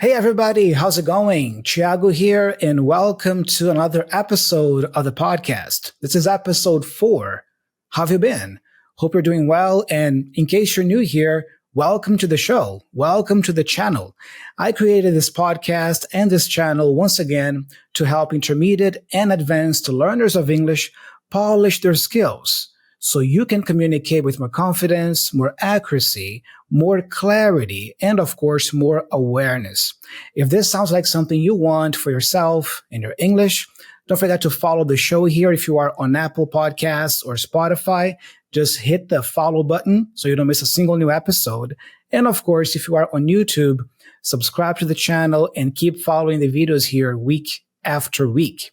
Hey everybody, how's it going? Thiago here, and welcome to another episode of the podcast. This is episode 4. How have you been? Hope you're doing well, and in case you're new here, welcome to the show. Welcome to the channel. I created this podcast and this channel once again to help intermediate and advanced learners of English polish their skills so you can communicate with more confidence, more accuracy, more clarity, and of course, more awareness. If this sounds like something you want for yourself and your English, don't forget to follow the show here. If you are on Apple Podcasts or Spotify, just hit the follow button so you don't miss a single new episode. And of course, if you are on YouTube, subscribe to the channel and keep following the videos here week after week.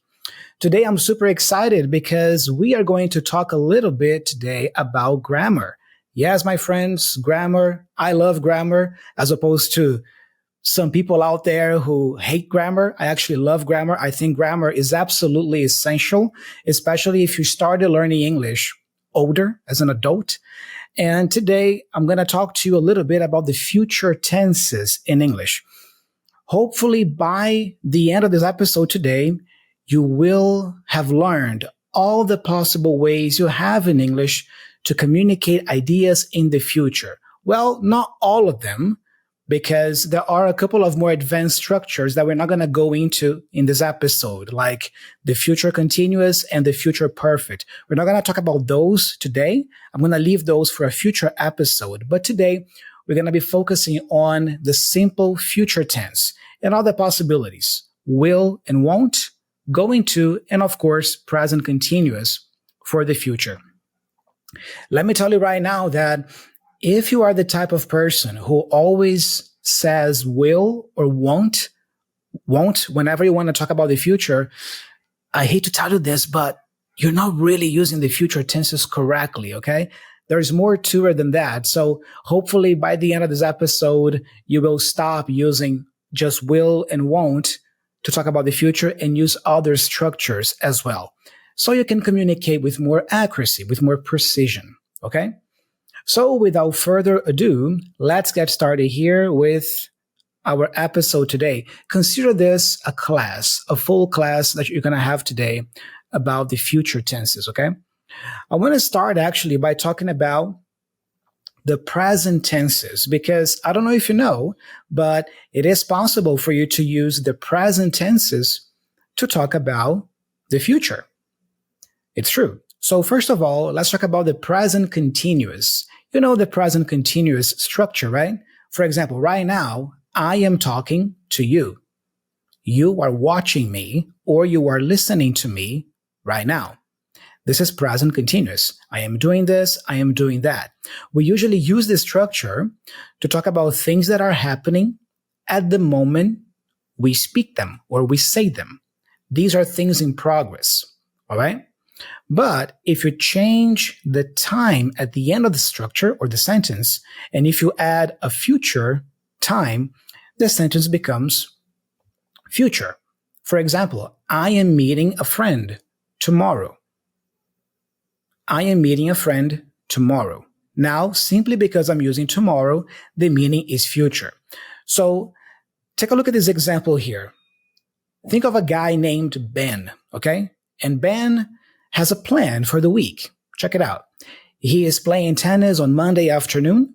Today, I'm super excited because we are going to talk a little bit today about grammar. Yes, my friends, grammar. I love grammar as opposed to some people out there who hate grammar. I actually love grammar. I think grammar is absolutely essential, especially if you started learning English older as an adult. And today, I'm going to talk to you a little bit about the future tenses in English. Hopefully, by the end of this episode today, you will have learned all the possible ways you have in English to communicate ideas in the future. Well, not all of them, because there are a couple of more advanced structures that we're not going to go into in this episode, like the future continuous and the future perfect. We're not going to talk about those today. I'm going to leave those for a future episode. But today, we're going to be focusing on the simple future tense and all the possibilities: will and won't, going to, and of course, present continuous for the future. Let me tell you right now that if you are the type of person who always says will or won't whenever you want to talk about the future, I hate to tell you this, but you're not really using the future tenses correctly, okay? There's more to it than that. So hopefully by the end of this episode, you will stop using just will and won't to talk about the future and use other structures as well, so you can communicate with more accuracy, with more precision, okay? So without further ado, let's get started here with our episode today. Consider this a class, a full class that you're going to have today about the future tenses, okay? I want to start actually by talking about the present tenses, because I don't know if you know, but it is possible for you to use the present tenses to talk about the future. It's true. So first of all, let's talk about the present continuous. You know the present continuous structure, right? For example, right now, I am talking to you. You are watching me, or you are listening to me right now. This is present continuous. I am doing this, I am doing that. We usually use this structure to talk about things that are happening at the moment we speak them or we say them. These are things in progress, all right? But if you change the time at the end of the structure or the sentence, and if you add a future time, the sentence becomes future. For example, I am meeting a friend tomorrow. I am meeting a friend tomorrow. Now, simply because I'm using tomorrow, the meaning is future. So take a look at this example here. Think of a guy named Ben, okay? And Ben has a plan for the week. Check it out. He is playing tennis on Monday afternoon.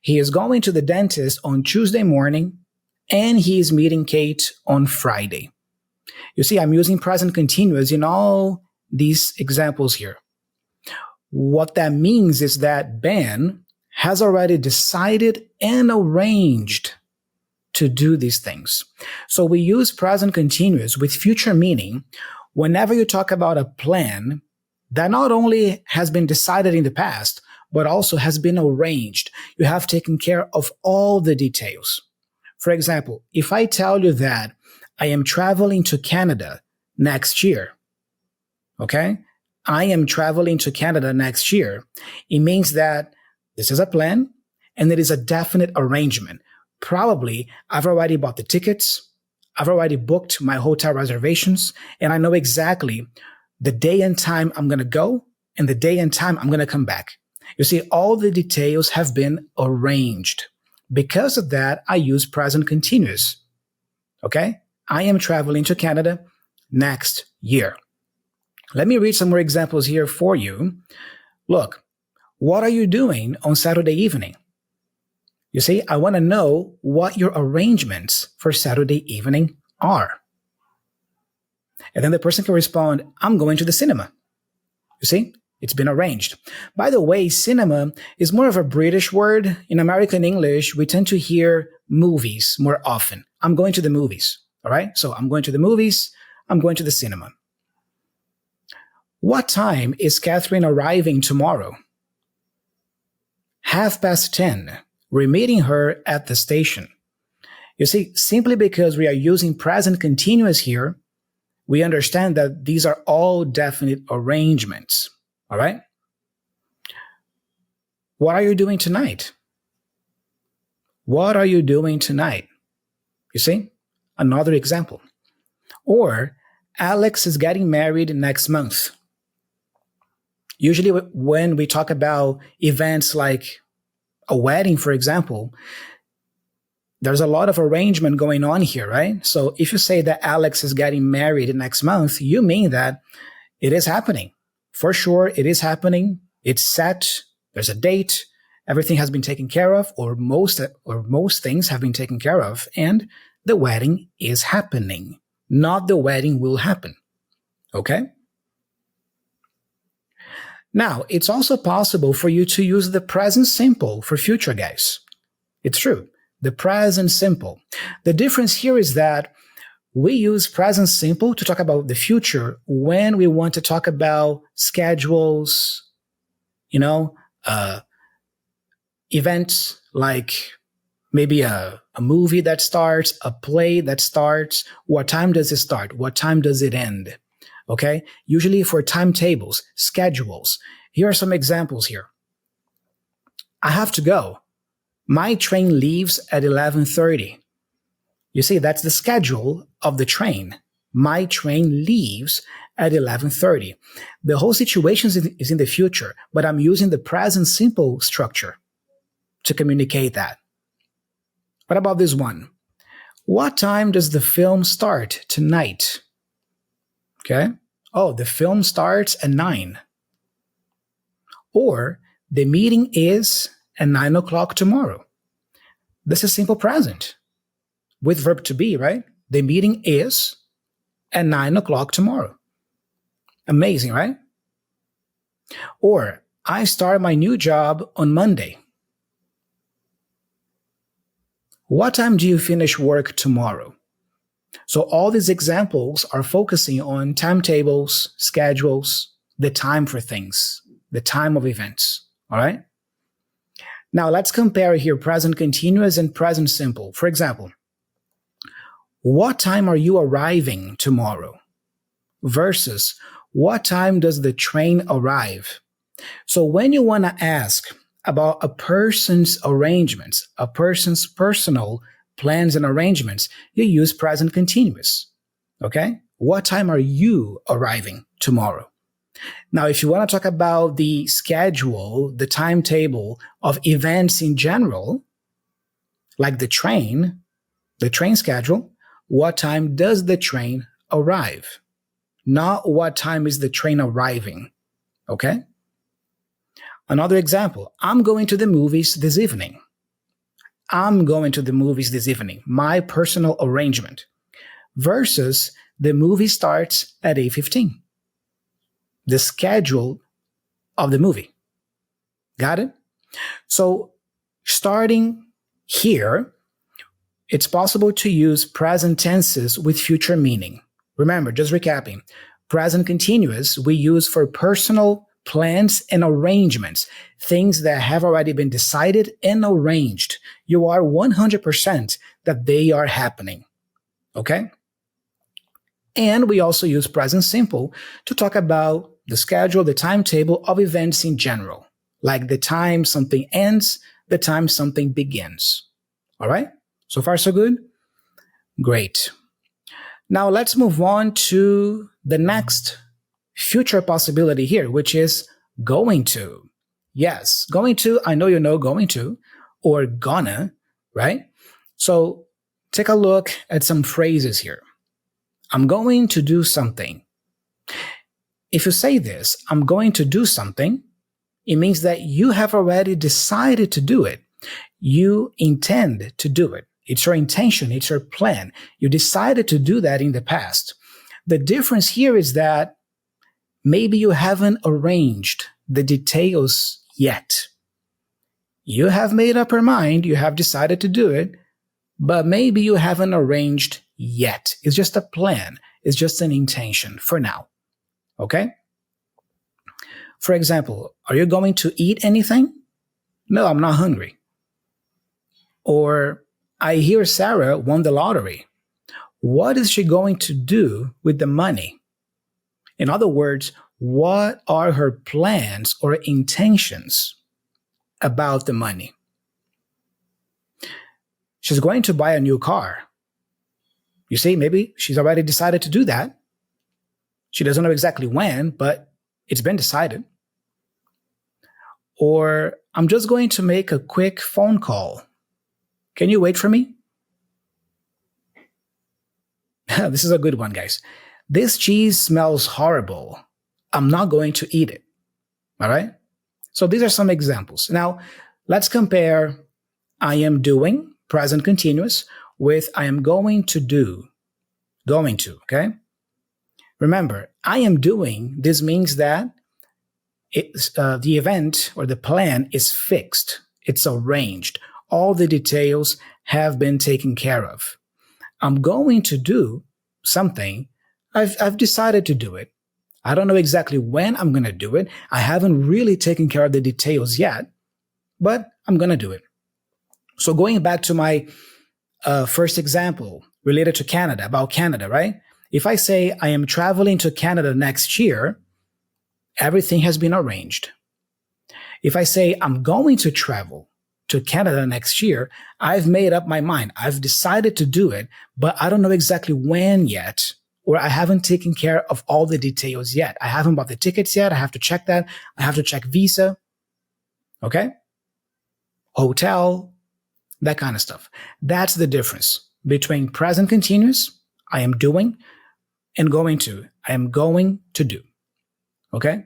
He is going to the dentist on Tuesday morning, and he is meeting Kate on Friday. You see, I'm using present continuous in all these examples here. What that means is that Ben has already decided and arranged to do these things. So we use present continuous with future meaning whenever you talk about a plan that not only has been decided in the past, but also has been arranged. You have taken care of all the details. For example, if I tell you that I am traveling to Canada next year, okay? I am traveling to Canada next year. It means that this is a plan and it is a definite arrangement. Probably I've already bought the tickets. I've already booked my hotel reservations, and I know exactly the day and time I'm going to go and the day and time I'm going to come back. You see, all the details have been arranged. Because of that, I use present continuous. Okay? I am traveling to Canada next year. Let me read some more examples here for you. Look, what are you doing on Saturday evening? You see, I want to know what your arrangements for Saturday evening are. And then the person can respond, I'm going to the cinema. You see, it's been arranged. By the way, cinema is more of a British word. In American English, we tend to hear movies more often. I'm going to the movies. All right? So I'm going to the movies. I'm going to the cinema. What time is Catherine arriving tomorrow? 10:30. We're meeting her at the station. You see, simply because we are using present continuous here, we understand that these are all definite arrangements. All right? What are you doing tonight? What are you doing tonight? You see? Another example. Or, Alex is getting married next month. Usually when we talk about events like a wedding, for example, there's a lot of arrangement going on here, right? So if you say that Alex is getting married next month, you mean that it is happening. For sure, it is happening. It's set. There's a date. Everything has been taken care of, or most things have been taken care of, and the wedding is happening. Not the wedding will happen. Okay? Now, it's also possible for you to use the present simple for future, guys. It's true. The present simple. The difference here is that we use present simple to talk about the future when we want to talk about schedules, events like maybe a movie that starts, a play that starts. What time does it start? What time does it end? Okay? Usually for timetables, schedules. Here are some examples here. I have to go. My train leaves at 11:30. You see, that's the schedule of the train. My train leaves at 11:30. The whole situation is in the future, but I'm using the present simple structure to communicate that. What about this one? What time does the film start tonight? Okay. Oh, the film starts at 9. Or the meeting is at 9 o'clock tomorrow. This is simple present with verb to be, right? The meeting is at 9 o'clock tomorrow. Amazing, right? Or I start my new job on Monday. What time do you finish work tomorrow? So all these examples are focusing on timetables, schedules, the time for things, the time of events, all right? Now let's compare here present continuous and present simple. For example, what time are you arriving tomorrow? Versus, what time does the train arrive? So when you want to ask about a person's arrangements, a person's personal plans and arrangements, you use present continuous. Okay? What time are you arriving tomorrow? Now, if you want to talk about the schedule, the timetable of events in general, like the train schedule, what time does the train arrive? Not what time is the train arriving. Okay? Another example, I'm going to the movies this evening. I'm going to the movies this evening. My personal arrangement. Versus the movie starts at 8:15. The schedule of the movie. Got it? So starting here, it's possible to use present tenses with future meaning. Remember, just recapping, present continuous we use for personal plans and arrangements, things that have already been decided and arranged. You are 100% that they are happening. Okay? And we also use present simple to talk about the schedule, the timetable of events in general, like the time something ends, the time something begins. All right? So far, so good? Great. Now let's move on to the next future possibility here, which is going to. Yes, going to, I know you know going to, or gonna. right? So take a look at some phrases here. I'm going to do something. If you say this, I'm going to do something, it means that you have already decided to do it. You intend to do it. It's your intention. It's your plan. You decided to do that in the past. The difference here is that maybe you haven't arranged the details yet. You have made up your mind. You have decided to do it, but maybe you haven't arranged yet. It's just a plan. It's just an intention for now. Okay? For example, are you going to eat anything? No, I'm not hungry. Or, I hear Sarah won the lottery. What is she going to do with the money? In other words, what are her plans or intentions about the money? She's going to buy a new car. You see, maybe she's already decided to do that. She doesn't know exactly when, but it's been decided. Or, I'm just going to make a quick phone call. Can you wait for me? This is a good one, guys. This cheese smells horrible. I'm not going to eat it. All right? So these are some examples. Now, let's compare I am doing, present continuous, with I am going to do. Going to, okay? Remember, I am doing, this means that the event or the plan is fixed. It's arranged. All the details have been taken care of. I'm going to do something. I've decided to do it. I don't know exactly when I'm going to do it. I haven't really taken care of the details yet, but I'm going to do it. So going back to my first example related to Canada, about Canada, right? If I say I am traveling to Canada next year, everything has been arranged. If I say I'm going to travel to Canada next year, I've made up my mind. I've decided to do it, but I don't know exactly when yet, or I haven't taken care of all the details yet. I haven't bought the tickets yet. I have to check that. I have to check visa. Okay? Hotel, that kind of stuff. That's the difference between present continuous, I am doing, and going to, I am going to do. Okay?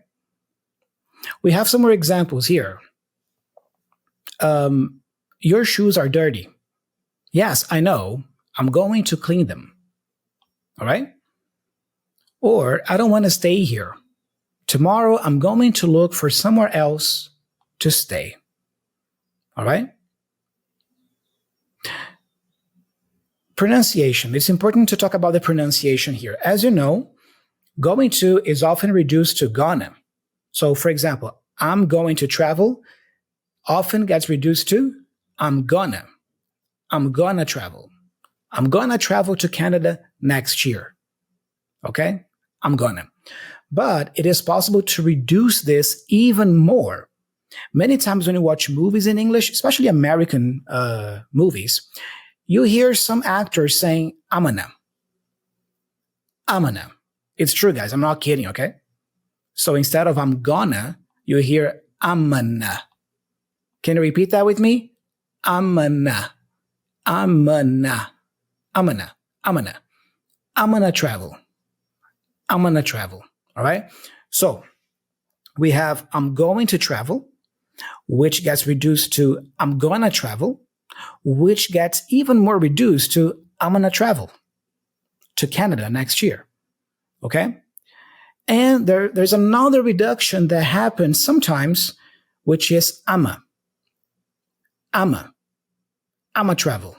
We have some more examples here. Your shoes are dirty. Yes, I know. I'm going to clean them. All right? Or, I don't want to stay here. Tomorrow, I'm going to look for somewhere else to stay. All right? Pronunciation. It's important to talk about the pronunciation here. As you know, going to is often reduced to gonna. So, for example, I'm going to travel often gets reduced to I'm gonna. I'm gonna travel. I'm gonna travel to Canada next year. Okay? I'm gonna. But it is possible to reduce this even more. Many times when you watch movies in English, especially American movies, you hear some actors saying, I'm gonna. I'm gonna. It's true, guys. I'm not kidding, okay? So instead of I'm gonna, you hear I'm gonna. Can you repeat that with me? I'm gonna. I'm gonna. I'm gonna. I'm gonna. I'm gonna travel. I'm gonna travel. All right? So we have I'm going to travel, which gets reduced to I'm gonna travel, which gets even more reduced to I'm gonna travel to Canada next year. Okay? And there's another reduction that happens sometimes, which is I'ma travel.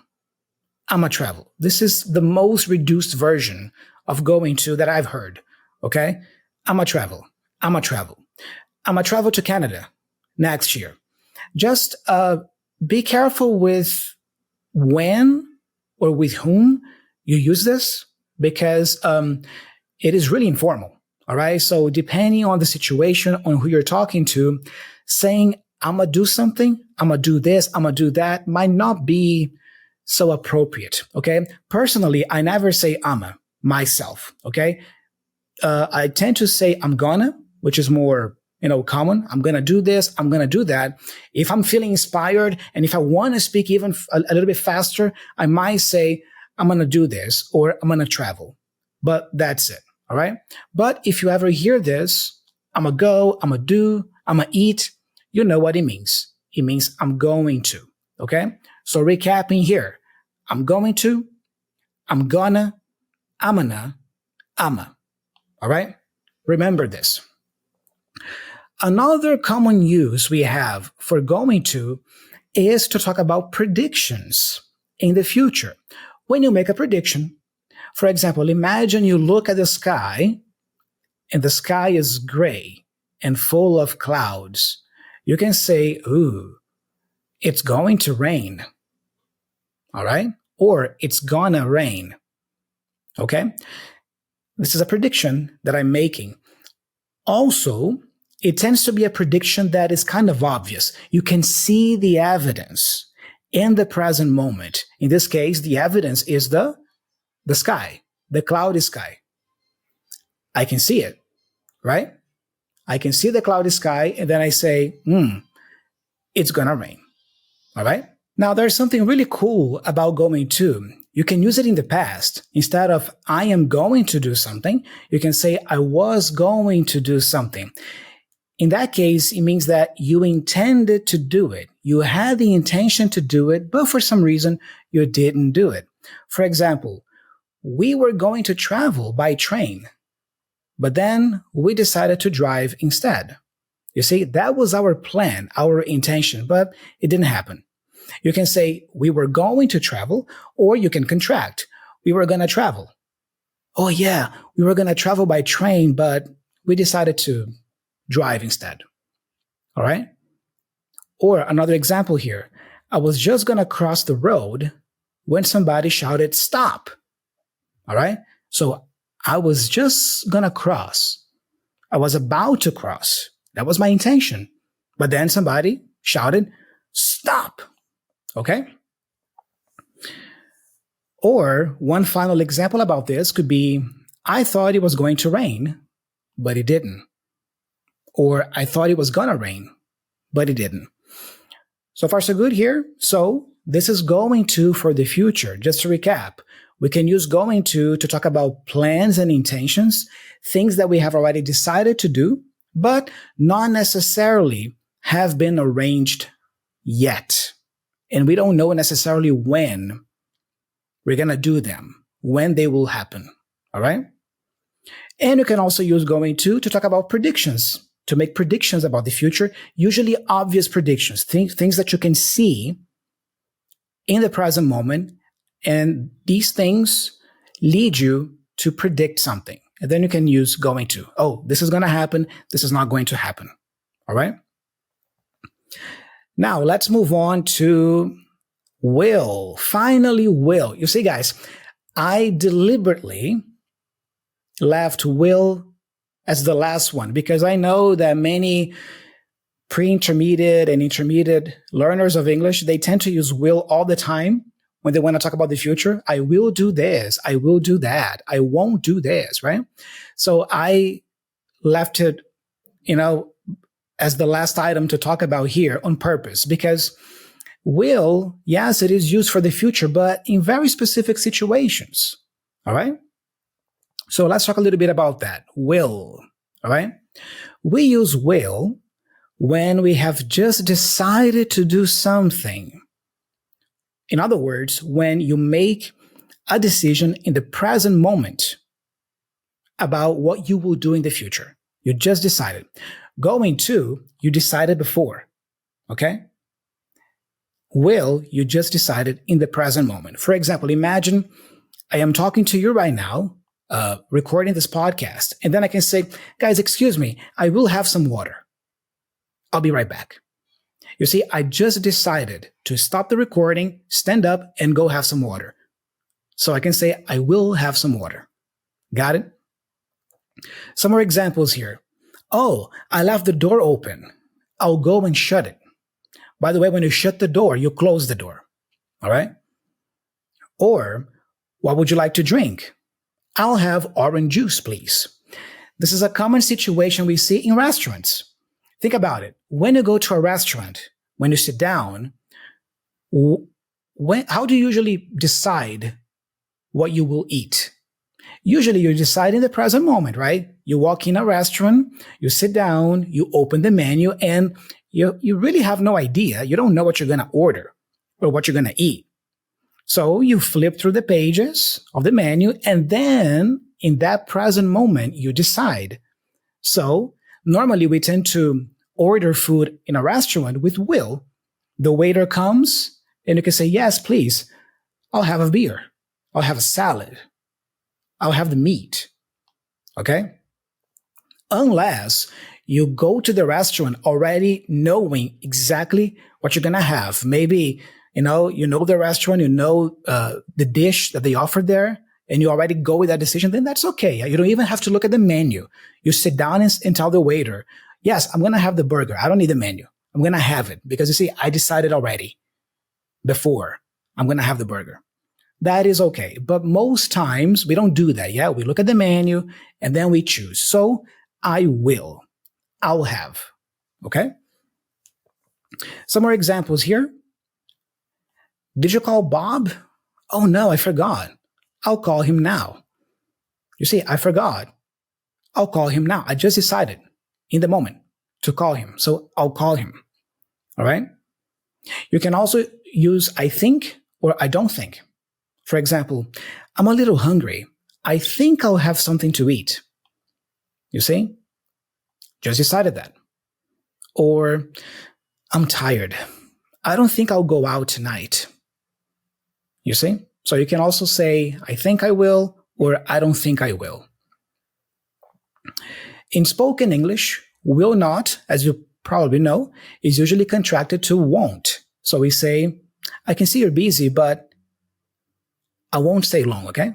I'ma travel. This is the most reduced version of going to that I've heard. Okay? I'ma travel. I'ma travel. I'ma travel to Canada next year. Just be careful with when or with whom you use this, because it is really informal. All right. So depending on the situation, on who you're talking to, saying, I'm going to do something, I'm going to do this, I'm going to do that might not be so appropriate. Okay. Personally, I never say myself. Okay. I tend to say I'm gonna, which is more, common. I'm going to do this. I'm going to do that. If I'm feeling inspired and if I want to speak even a little bit faster, I might say, I'm going to do this or I'm going to travel. But that's it. All right. But if you ever hear this, I'm going to go, I'm going to do, I'm going to eat, you know what it means. It means I'm going to. Okay. So recapping here, I'm going to, I'm gonna, I'm gonna, I'ma. All right. Remember this. Another common use we have for going to is to talk about predictions in the future. When you make a prediction, for example, imagine you look at the sky and the sky is gray and full of clouds. You can say, ooh, it's going to rain. All right? Or it's gonna rain. Okay? This is a prediction that I'm making. Also, it tends to be a prediction that is kind of obvious. You can see the evidence in the present moment. In this case, the evidence is the sky, the cloudy sky. I can see it, right? I can see the cloudy sky, and then I say, it's gonna rain. All right? Now, there's something really cool about going to. You can use it in the past. Instead of I am going to do something, you can say I was going to do something. In that case, it means that you intended to do it. You had the intention to do it, but for some reason, you didn't do it. For example, we were going to travel by train, but then we decided to drive instead. You see, that was our plan, our intention, but it didn't happen. You can say, we were going to travel, or you can contract. We were going to travel. Oh yeah, we were going to travel by train, but we decided to drive instead. All right? Or another example here. I was just going to cross the road when somebody shouted, stop. All right? So I was just going to cross. I was about to cross. That was my intention. But then somebody shouted, stop. Okay? Or one final example about this could be, I thought it was going to rain, but it didn't. Or I thought it was going to rain, but it didn't. So far, so good here. So this is going to for the future. Just to recap, we can use going to talk about plans and intentions, things that we have already decided to do, but not necessarily have been arranged yet. And we don't know necessarily when we're going to do them, when they will happen. All right? And you can also use going to talk about predictions, to make predictions about the future, usually obvious predictions, things that you can see in the present moment. And these things lead you to predict something. And then you can use going to. Oh, this is going to happen. This is not going to happen. All right? Now, let's move on to will. Finally, will. You see, guys, I deliberately left will as the last one because I know that many pre-intermediate and intermediate learners of English, they tend to use will all the time when they want to talk about the future. I will do this. I will do that. I won't do this, right? So I left it, as the last item to talk about here on purpose, because will, yes, it is used for the future, but in very specific situations. All right? So let's talk a little bit about that. Will. All right? We use will when we have just decided to do something. In other words, when you make a decision in the present moment about what you will do in the future. You just decided. Going to, you decided before, okay? Will, you just decided in the present moment. For example, imagine I am talking to you right now, recording this podcast, and then I can say, guys, excuse me, I will have some water. I'll be right back. You see, I just decided to stop the recording, stand up, and go have some water. So I can say, I will have some water. Got it? Some more examples here. Oh, I left the door open. I'll go and shut it. By the way, when you shut the door, you close the door. All right? Or, what would you like to drink? I'll have orange juice, please. This is a common situation we see in restaurants. Think about it. When you go to a restaurant, when you sit down, how do you usually decide what you will eat? Usually you decide in the present moment, right? You walk in a restaurant, you sit down, you open the menu, and you really have no idea. You don't know what you're going to order or what you're going to eat. So you flip through the pages of the menu, and then in that present moment, you decide. So normally we tend to order food in a restaurant with will. The waiter comes and you can say, yes, please, I'll have a beer. I'll have a salad. I'll have the meat. Okay? Unless you go to the restaurant already knowing exactly what you're going to have. Maybe, you know the restaurant, the dish that they offer there, and you already go with that decision, then that's okay. You don't even have to look at the menu. You sit down and tell the waiter, yes, I'm going to have the burger. I don't need the menu. I'm going to have it because you see, I decided already before I'm going to have the burger. That is okay. But most times we don't do that. Yeah. We look at the menu and then we choose. So I will. I'll have. Okay. Some more examples here. Did you call Bob? Oh no, I forgot. I'll call him now. You see, I forgot. I'll call him now. I just decided in the moment to call him. So I'll call him. All right. You can also use I think or I don't think. For example, I'm a little hungry. I think I'll have something to eat. You see? Just decided that. Or I'm tired. I don't think I'll go out tonight. You see? So you can also say, I think I will, or I don't think I will. In spoken English, will not, as you probably know, is usually contracted to won't. So we say, I can see you're busy, but I won't stay long, okay?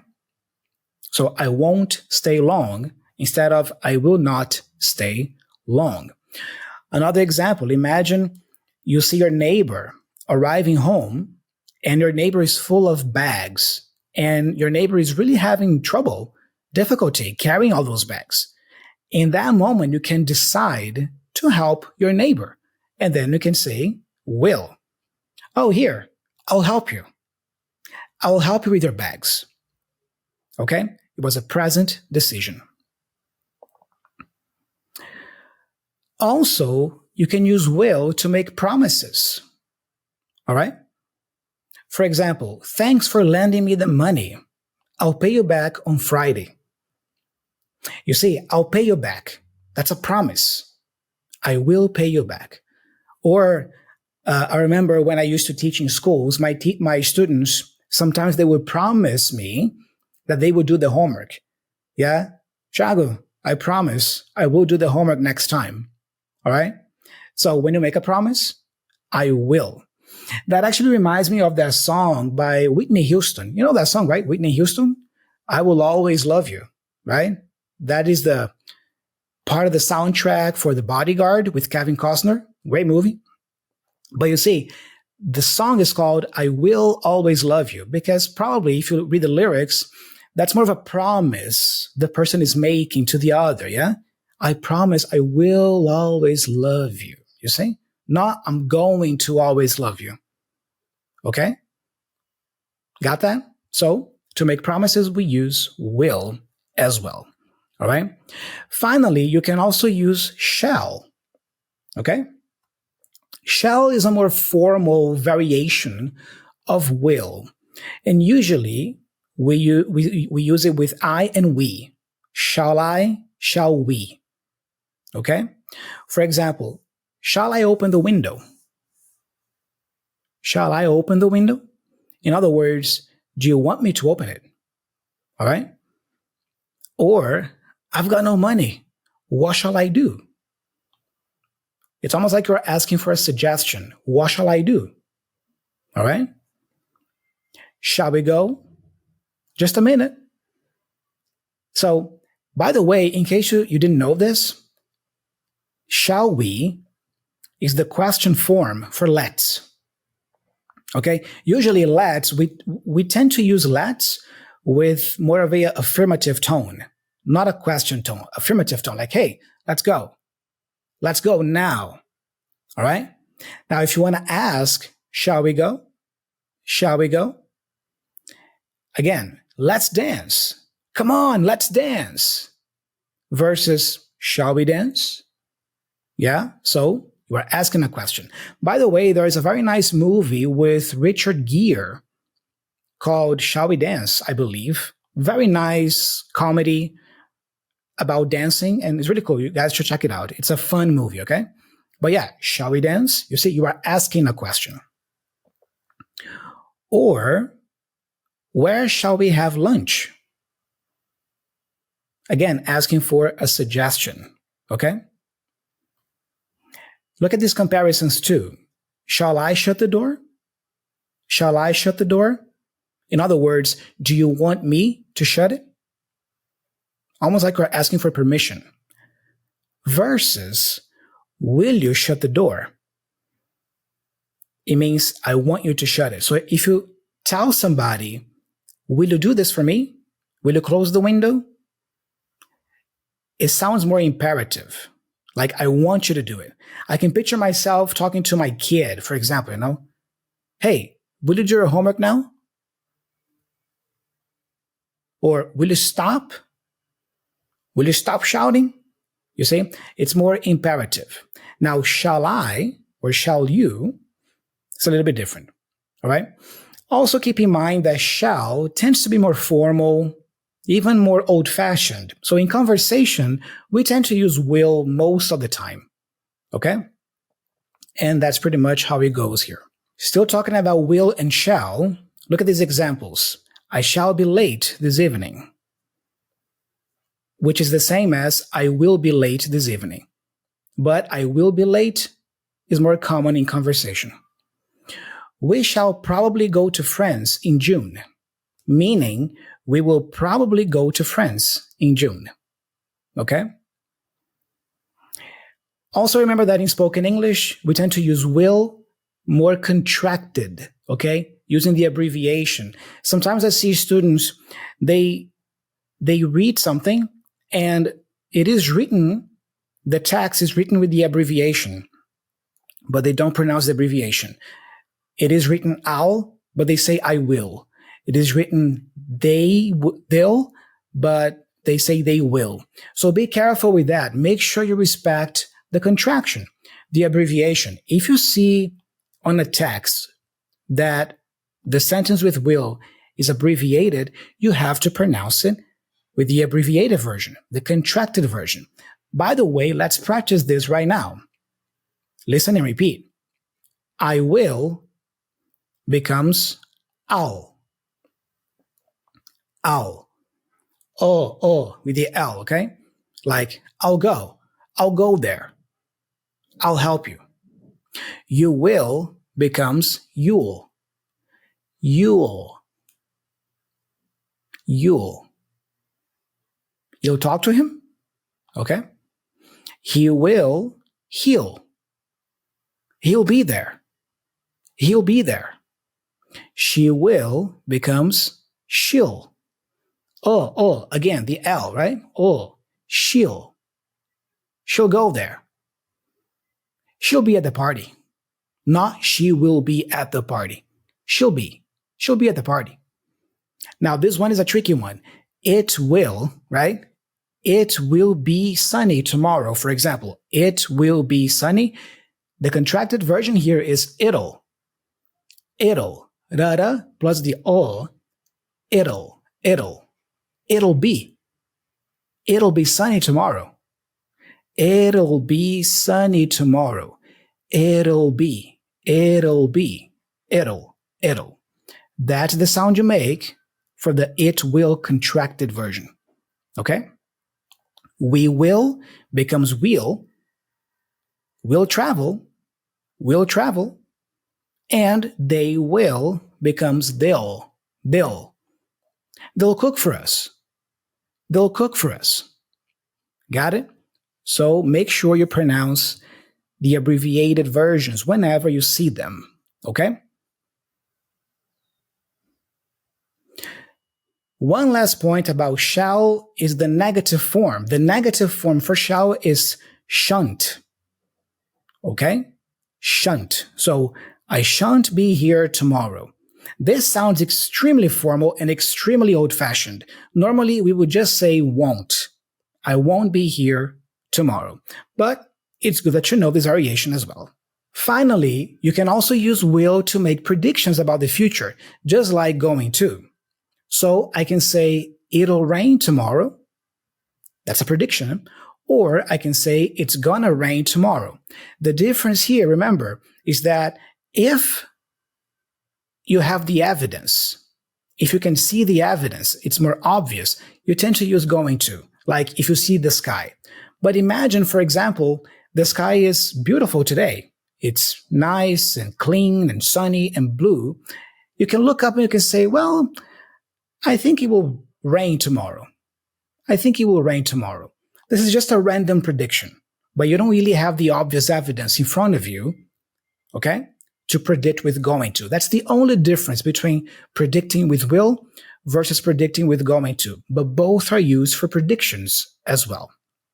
So I won't stay long instead of I will not stay long. Another example, imagine you see your neighbor arriving home and your neighbor is full of bags and your neighbor is really having difficulty carrying all those bags. In that moment, you can decide to help your neighbor. And then you can say, will. Oh, here, I'll help you. I will help you with your bags. Okay? It was a present decision. Also, you can use will to make promises. All right? For example, thanks for lending me the money. I'll pay you back on Friday. You see, I'll pay you back. That's a promise. I will pay you back. Or I remember when I used to teach in schools, my students, sometimes they would promise me that they would do the homework. Yeah? Thiago, I promise I will do the homework next time. All right? So when you make a promise, I will. That actually reminds me of that song by Whitney Houston. You know that song, right? Whitney Houston? I Will Always Love You, right? That is the part of the soundtrack for The Bodyguard with Kevin Costner. Great movie. But you see, the song is called I Will Always Love You because probably if you read the lyrics, that's more of a promise the person is making to the other, yeah? I promise I will always love you, you see? Not I'm going to always love you. Okay? Got that? So, to make promises, we use will as well. All right? Finally, you can also use shall. Okay? Shall is a more formal variation of will. And usually, we use it with I and we. Shall I? Shall we? Okay? For example, shall I open the window? Shall I open the window? In other words, do you want me to open it? All right? Or, I've got no money. What shall I do? It's almost like you're asking for a suggestion. What shall I do? All right? Shall we go? Just a minute. So, by the way, in case you didn't know this, shall we is the question form for let's. Okay? Usually let's, we tend to use let's with more of a affirmative tone, not a question tone, affirmative tone, like, hey, let's go. Let's go now. All right? Now, if you want to ask, shall we go? Shall we go? Again, let's dance. Come on, let's dance. Versus, shall we dance? Yeah? So you are asking a question. By the way, there is a very nice movie with Richard Gere called Shall We Dance, I believe. Very nice comedy about dancing, and it's really cool. You guys should check it out. It's a fun movie, okay? But yeah, shall we dance? You see, you are asking a question. Or, where shall we have lunch? Again, asking for a suggestion, okay? Look at these comparisons too. Shall I shut the door? Shall I shut the door? In other words, do you want me to shut it? Almost like we're asking for permission. Versus, will you shut the door? It means I want you to shut it. So if you tell somebody, will you do this for me? Will you close the window? It sounds more imperative. Like I want you to do it. I can picture myself talking to my kid, for example, hey, will you do your homework now? Or will you stop? Will you stop shouting? You see, it's more imperative. Now, shall I or shall you? It's a little bit different. All right. Also keep in mind that shall tends to be more formal, even more old-fashioned. So in conversation, we tend to use will most of the time. Okay? And that's pretty much how it goes here. Still talking about will and shall, look at these examples. I shall be late this evening, which is the same as I will be late this evening. But I will be late is more common in conversation. We shall probably go to France in June, meaning we will probably go to France in June. Okay? Also remember that in spoken English, we tend to use will more contracted, okay? Using the abbreviation. Sometimes I see students, they read something and it is written, the text is written with the abbreviation, but they don't pronounce the abbreviation. It is written I'll, but they say I will. It is written they'll, but they say they will. So be careful with that. Make sure you respect the contraction, the abbreviation. If you see on a text that the sentence with will is abbreviated, you have to pronounce it with the abbreviated version, the contracted version. By the way, let's practice this right now. Listen and repeat. I will becomes I'll. I'll. Oh, with the L, okay? Like, I'll go there. I'll help you. You will becomes you'll. You'll talk to him? Okay. He'll be there. He'll be there. She will becomes she'll. Oh, again, the L, right? Oh, she'll go there. She'll be at the party. Not she will be at the party. She'll be at the party. Now, this one is a tricky one. It will, right? It will be sunny tomorrow, for example. It will be sunny. The contracted version here is it'll. Rara plus the o. It'll be. It'll be sunny tomorrow. It'll be sunny tomorrow. It'll be. That's the sound you make for the it will contracted version. Okay? We will becomes will travel, and they will becomes they'll. They'll cook for us. Got it? So make sure you pronounce the abbreviated versions whenever you see them. Okay? One last point about shall is the negative form. The negative form for shall is shan't. Okay? Shan't. So, I shan't be here tomorrow. This sounds extremely formal and extremely old-fashioned. Normally, we would just say won't. I won't be here tomorrow. But it's good that you know this variation as well. Finally, you can also use will to make predictions about the future, just like going to. So I can say, it'll rain tomorrow. That's a prediction. Or I can say, it's gonna rain tomorrow. The difference here, remember, is that if you have the evidence, if you can see the evidence, it's more obvious, you tend to use going to, like if you see the sky. But imagine, for example, the sky is beautiful today. It's nice and clean and sunny and blue. You can look up and you can say, well, I think it will rain tomorrow. I think it will rain tomorrow. This is just a random prediction, but you don't really have the obvious evidence in front of you, okay, to predict with going to. That's the only difference between predicting with will versus predicting with going to, but both are used for predictions as well.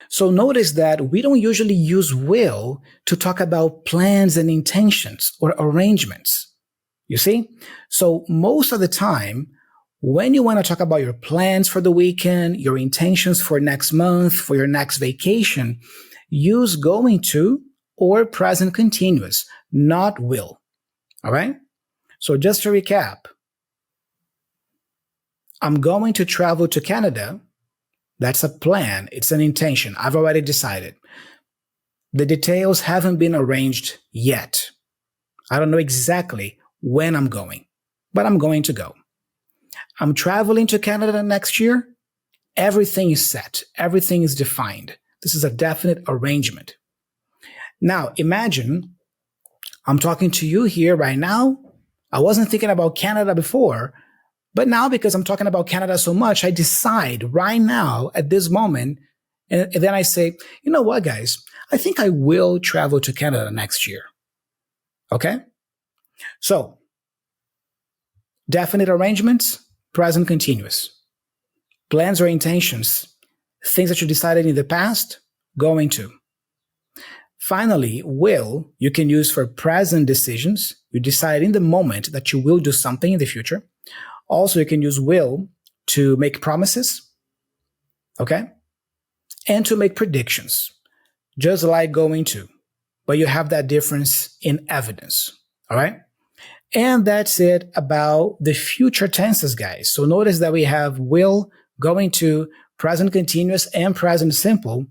So notice that we don't usually use will to talk about plans and intentions or arrangements. You see? So most of the time, when you want to talk about your plans for the weekend, your intentions for next month, for your next vacation, use going to or present continuous, not will. All right? So just to recap, I'm going to travel to Canada. That's a plan. It's an intention. I've already decided. The details haven't been arranged yet. I don't know exactly when I'm going, but I'm going to go. I'm traveling to Canada next year. Everything is set. Everything is defined. This is a definite arrangement. Now, imagine I'm talking to you here right now. I wasn't thinking about Canada before, but now because I'm talking about Canada so much, I decide right now at this moment, and then I say, you know what, guys? I think I will travel to Canada next year. Okay? So, definite arrangements, present continuous. Plans or intentions, things that you decided in the past, going to. Finally, will, you can use for present decisions. You decide in the moment that you will do something in the future. Also, you can use will to make promises, okay? And to make predictions, just like going to. But you have that difference in evidence, all right? And that's it about the future tenses, guys. So notice that we have will, going to, present continuous, and present simple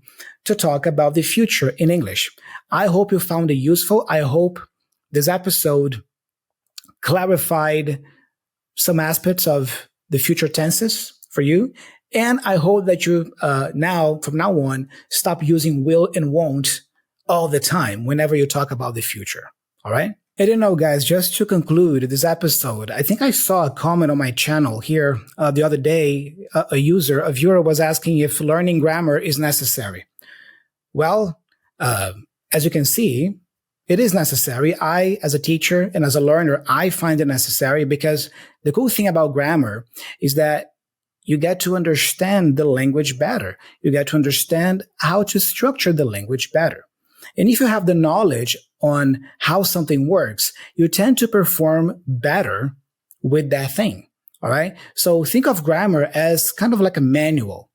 to talk about the future in English. I hope you found it useful. I hope this episode clarified some aspects of the future tenses for you. And I hope that you from now on, stop using will and won't all the time whenever you talk about the future. All right? And guys, just to conclude this episode, I think I saw a comment on my channel here the other day. A viewer was asking if learning grammar is necessary. Well, as you can see, it is necessary. I, as a teacher and as a learner, I find it necessary because the cool thing about grammar is that you get to understand the language better. You get to understand how to structure the language better. And if you have the knowledge on how something works, you tend to perform better with that thing. All right. So think of grammar as kind of like a manual.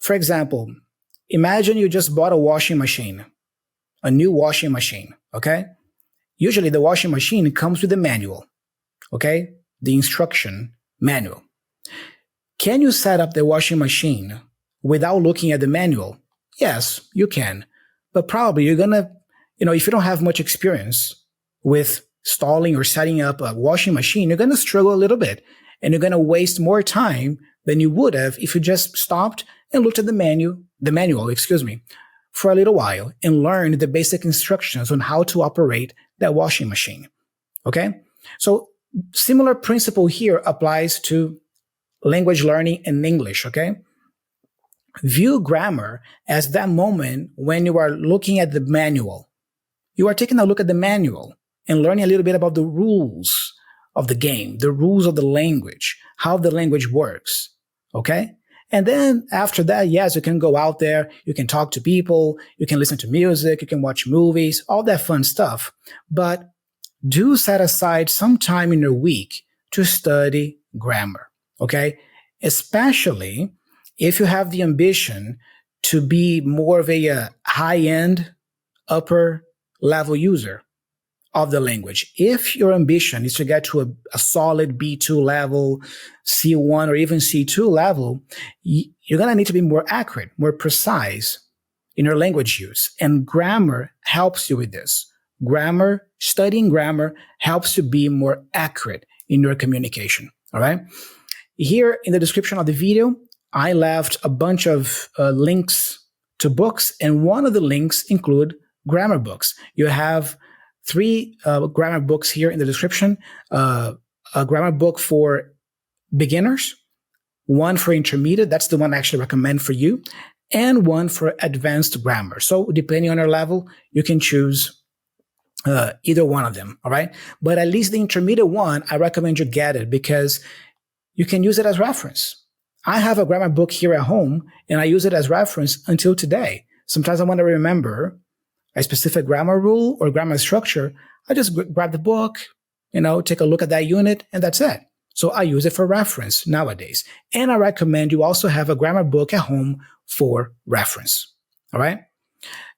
For example, imagine you just bought a washing machine. A new washing machine, okay? Usually the washing machine comes with a manual, okay? The instruction manual. Can you set up the washing machine without looking at the manual? Yes, you can. But probably you're gonna, if you don't have much experience with installing or setting up a washing machine, you're gonna struggle a little bit. And you're gonna waste more time than you would have if you just stopped and looked at the manual, for a little while and learn the basic instructions on how to operate that washing machine. Okay? So similar principle here applies to language learning in English, okay? View grammar as that moment when you are looking at the manual. You are taking a look at the manual and learning a little bit about the rules of the game, the rules of the language, how the language works, okay? And then after that, yes, you can go out there, you can talk to people, you can listen to music, you can watch movies, all that fun stuff. But do set aside some time in your week to study grammar, okay? Especially if you have the ambition to be more of a high-end, upper level user of the language. If your ambition is to get to a solid B2 level, C1, or even C2 level, you're going to need to be more accurate, more precise in your language use. And grammar helps you with this. Studying grammar helps you be more accurate in your communication. All right. Here in the description of the video, I left a bunch of links to books, and one of the links include grammar books. You have 3 grammar books here in the description. A grammar book for beginners, one for intermediate, that's the one I actually recommend for you, and one for advanced grammar. So depending on your level, you can choose either one of them, all right? But at least the intermediate one, I recommend you get it because you can use it as reference. I have a grammar book here at home, and I use it as reference until today. Sometimes I want to remember a specific grammar rule or grammar structure. I just grab the book, take a look at that unit, and that's it. So I use it for reference nowadays. And I recommend you also have a grammar book at home for reference. All right?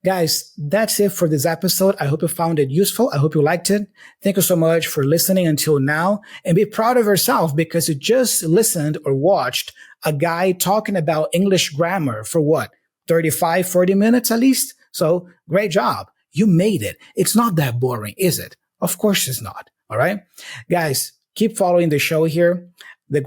Guys, that's it for this episode. I hope you found it useful. I hope you liked it. Thank you so much for listening until now. And be proud of yourself because you just listened or watched a guy talking about English grammar for what? 35, 40 minutes at least? So great job. You made it. It's not that boring, is it? Of course it's not. All right? Guys, keep following the show here. The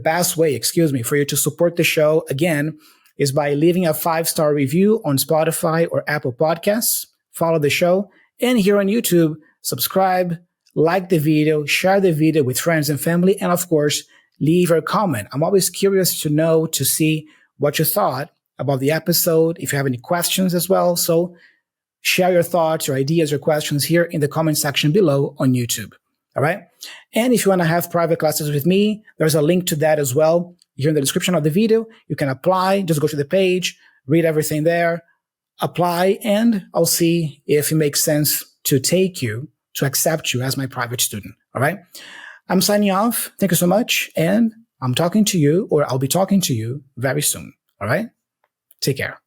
best way, for you to support the show, again, is by leaving a 5-star review on Spotify or Apple Podcasts. Follow the show. And here on YouTube, subscribe, like the video, share the video with friends and family, and of course, leave a comment. I'm always curious to see what you thought about the episode, if you have any questions as well. So share your thoughts, your ideas, your questions here in the comment section below on YouTube. All right. And if you want to have private classes with me, there's a link to that as well here in the description of the video. You can apply, just go to the page, read everything there, apply, and I'll see if it makes sense to accept you as my private student. All right. I'm signing off. Thank you so much. And I'll be talking to you very soon. All right. Take care.